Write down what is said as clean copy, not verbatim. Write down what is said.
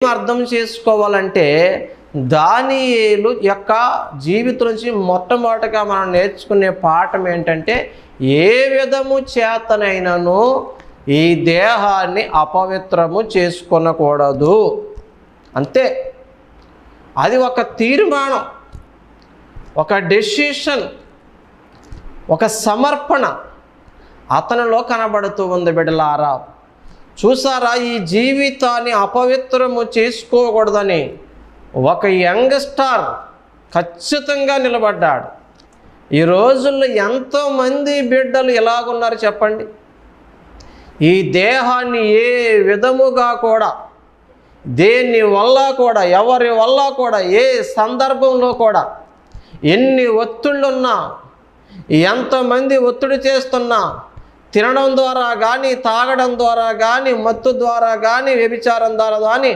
అర్థం చేసుకోవాలంటే దానియేలు యొక్క జీవితం నుంచి మొట్టమొదటిగా మనం నేర్చుకునే పాఠం ఏంటంటే, ఏ విధము చేతనైనను ఈ దేహాన్ని అపవిత్రము చేసుకొనకూడదు. అంతే. అది ఒక తీర్మానం, ఒక డెసిషన్, ఒక సమర్పణ అతనిలో కనబడుతూ ఉంది. బిడ్డలారా, చూసారా, ఈ జీవితాన్ని అపవిత్రము చేసుకోకూడదని ఒక యంగ్స్టార్ ఖచ్చితంగా నిలబడ్డాడు. ఈ రోజుల్లో ఎంతోమంది బిడ్డలు ఎలాగున్నారు చెప్పండి. ఈ దేహాన్ని ఏ విధముగా కూడా, దేని వల్ల కూడా, ఎవరి వల్ల కూడా, ఏ సందర్భంలో కూడా, ఎన్ని ఒత్తిళ్ళున్నా, ఎంతమంది ఒత్తిడి చేస్తున్నా, తినడం ద్వారా కానీ, తాగడం ద్వారా కానీ, మత్తు ద్వారా కానీ, వ్యభిచారం ద్వారా కానీ